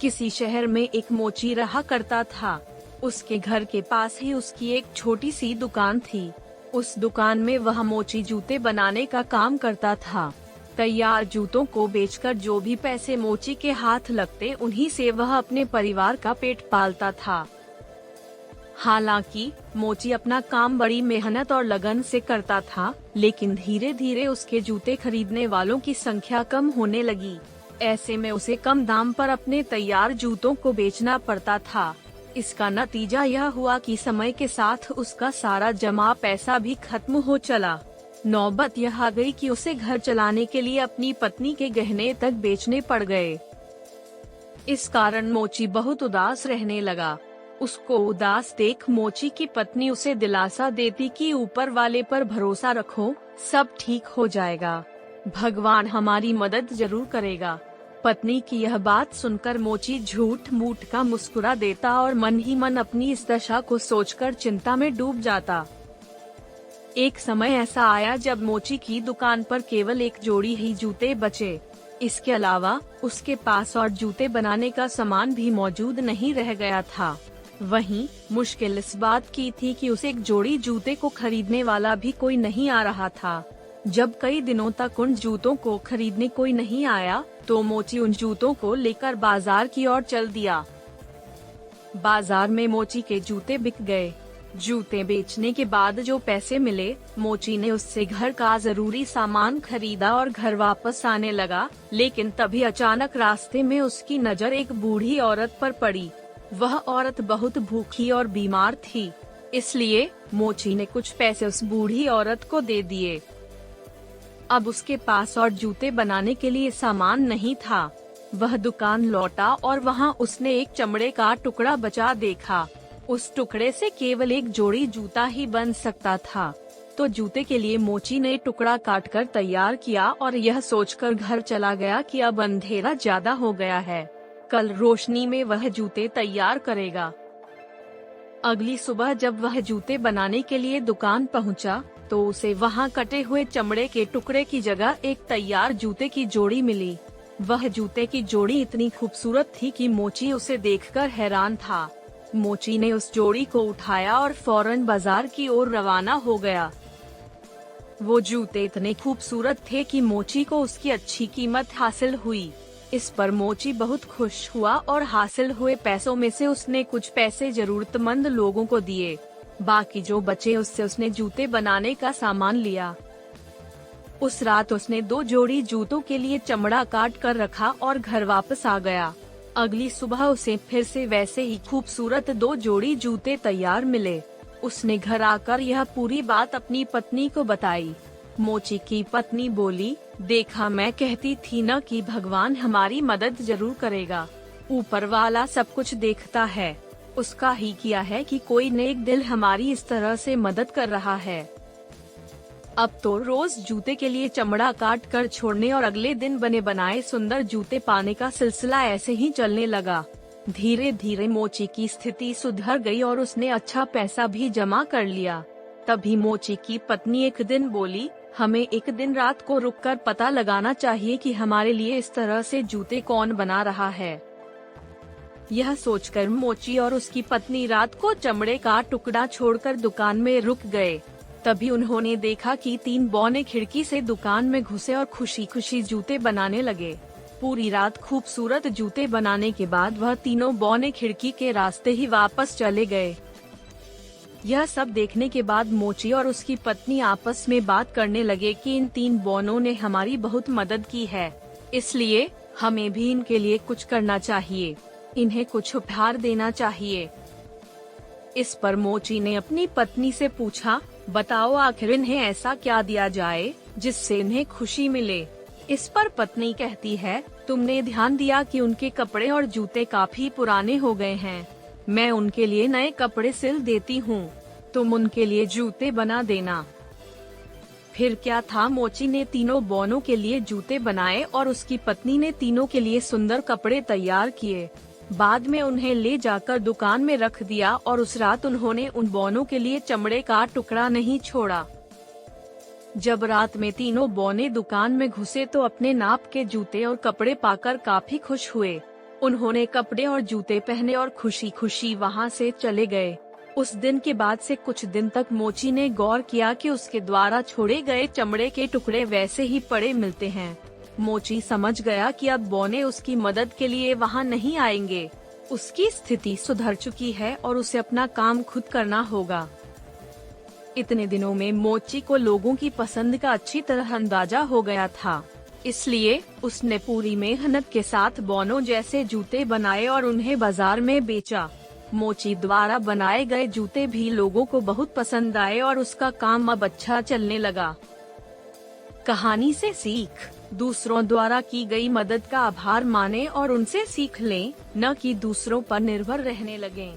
किसी शहर में एक मोची रहा करता था। उसके घर के पास ही उसकी एक छोटी सी दुकान थी। उस दुकान में वह मोची जूते बनाने का काम करता था। तैयार जूतों को बेचकर जो भी पैसे मोची के हाथ लगते उन्हीं से वह अपने परिवार का पेट पालता था। हालांकि मोची अपना काम बड़ी मेहनत और लगन से करता था, लेकिन धीरे धीरे उसके जूते खरीदने वालों की संख्या कम होने लगी। ऐसे में उसे कम दाम पर अपने तैयार जूतों को बेचना पड़ता था। इसका नतीजा यह हुआ कि समय के साथ उसका सारा जमा पैसा भी खत्म हो चला। नौबत यह आ गई कि उसे घर चलाने के लिए अपनी पत्नी के गहने तक बेचने पड़ गए। इस कारण मोची बहुत उदास रहने लगा। उसको उदास देख मोची की पत्नी उसे दिलासा देती कि ऊपर वाले पर भरोसा रखो, सब ठीक हो जाएगा, भगवान हमारी मदद जरूर करेगा। पत्नी की यह बात सुनकर मोची झूठ मूठ का मुस्कुरा देता और मन ही मन अपनी इस दशा को सोचकर चिंता में डूब जाता। एक समय ऐसा आया जब मोची की दुकान पर केवल एक जोड़ी ही जूते बचे। इसके अलावा उसके पास और जूते बनाने का सामान भी मौजूद नहीं रह गया था। वहीं मुश्किल इस बात की थी कि उसे एक जोड़ी जूते को खरीदने वाला भी कोई नहीं आ रहा था। जब कई दिनों तक उन जूतों को खरीदने कोई नहीं आया, तो मोची उन जूतों को लेकर बाजार की ओर चल दिया। बाजार में मोची के जूते बिक गए। जूते बेचने के बाद जो पैसे मिले, मोची ने उससे घर का जरूरी सामान खरीदा और घर वापस आने लगा। लेकिन तभी अचानक रास्ते में उसकी नजर एक बूढ़ी औरत पर पड़ी। वह औरत बहुत भूखी और बीमार थी, इसलिए मोची ने कुछ पैसे उस बूढ़ी औरत को दे दिए। अब उसके पास और जूते बनाने के लिए सामान नहीं था। वह दुकान लौटा और वहां उसने एक चमड़े का टुकड़ा बचा देखा। उस टुकड़े से केवल एक जोड़ी जूता ही बन सकता था। तो जूते के लिए मोची ने टुकड़ा काटकर तैयार किया और यह सोचकर घर चला गया कि अब अंधेरा ज्यादा हो गया है, कल रोशनी में वह जूते तैयार करेगा। अगली सुबह जब वह जूते बनाने के लिए दुकान पहुंचा, तो उसे वहां कटे हुए चमड़े के टुकड़े की जगह एक तैयार जूते की जोड़ी मिली। वह जूते की जोड़ी इतनी खूबसूरत थी कि मोची उसे देखकर हैरान था। मोची ने उस जोड़ी को उठाया और फौरन बाजार की ओर रवाना हो गया। वो जूते इतने खूबसूरत थे कि मोची को उसकी अच्छी कीमत हासिल हुई। इस पर मोची बहुत खुश हुआ और हासिल हुए पैसों में से उसने कुछ पैसे जरूरतमंद लोगों को दिए। बाकी जो बचे उससे उसने जूते बनाने का सामान लिया। उस रात उसने 2 जोड़ी जूतों के लिए चमड़ा काट कर रखा और घर वापस आ गया। अगली सुबह उसे फिर से वैसे ही खूबसूरत 2 जोड़ी जूते तैयार मिले। उसने घर आकर यह पूरी बात अपनी पत्नी को बताई। मोची की पत्नी बोली, देखा मैं कहती थी न कि भगवान हमारी मदद जरूर करेगा। ऊपर वाला सब कुछ देखता है, उसका ही किया है कि कोई नेक दिल हमारी इस तरह से मदद कर रहा है। अब तो रोज जूते के लिए चमड़ा काट कर छोड़ने और अगले दिन बने बनाए सुंदर जूते पाने का सिलसिला ऐसे ही चलने लगा। धीरे धीरे मोची की स्थिति सुधर गई और उसने अच्छा पैसा भी जमा कर लिया। तभी मोची की पत्नी एक दिन बोली, हमें एक दिन रात को रुककर पता लगाना चाहिए कि हमारे लिए इस तरह से जूते कौन बना रहा है। यह सोचकर मोची और उसकी पत्नी रात को चमड़े का टुकड़ा छोड़कर दुकान में रुक गए। तभी उन्होंने देखा कि 3 बौने खिड़की से दुकान में घुसे और खुशी खुशी जूते बनाने लगे। पूरी रात खूबसूरत जूते बनाने के बाद वह तीनों बौने खिड़की के रास्ते ही वापस चले गए। यह सब देखने के बाद मोची और उसकी पत्नी आपस में बात करने लगे कि इन 3 बौनों ने हमारी बहुत मदद की है, इसलिए हमें भी इनके लिए कुछ करना चाहिए, इन्हें कुछ उपहार देना चाहिए। इस पर मोची ने अपनी पत्नी से पूछा, बताओ आखिर इन्हें ऐसा क्या दिया जाए जिससे इन्हें खुशी मिले। इस पर पत्नी कहती है, तुमने ध्यान दिया कि उनके कपड़े और जूते काफी पुराने हो गए हैं, मैं उनके लिए नए कपड़े सिल देती हूँ, तुम उनके लिए जूते बना देना। फिर क्या था, मोची ने तीनों बौनों के लिए जूते बनाए और उसकी पत्नी ने तीनों के लिए सुंदर कपड़े तैयार किए। बाद में उन्हें ले जाकर दुकान में रख दिया और उस रात उन्होंने उन बौनों के लिए चमड़े का टुकड़ा नहीं छोड़ा। जब रात में तीनों बौने दुकान में घुसे तो अपने नाप के जूते और कपड़े पाकर काफी खुश हुए। उन्होंने कपड़े और जूते पहने और खुशी खुशी वहाँ से चले गए। उस दिन के बाद से कुछ दिन तक मोची ने गौर किया कि उसके द्वारा छोड़े गए चमड़े के टुकड़े वैसे ही पड़े मिलते हैं। मोची समझ गया कि अब बोने उसकी मदद के लिए वहाँ नहीं आएंगे। उसकी स्थिति सुधर चुकी है और उसे अपना काम खुद करना होगा। इतने दिनों में मोची को लोगों की पसंद का अच्छी तरह अंदाजा हो गया था, इसलिए उसने पूरी मेहनत के साथ बोनो जैसे जूते बनाए और उन्हें बाजार में बेचा। मोची द्वारा बनाए गए जूते भी लोगों को बहुत पसंद आए और उसका काम अब अच्छा चलने लगा। कहानी से सीख, दूसरों द्वारा की गई मदद का आभार मानें और उनसे सीख लें, न कि दूसरों पर निर्भर रहने लगें।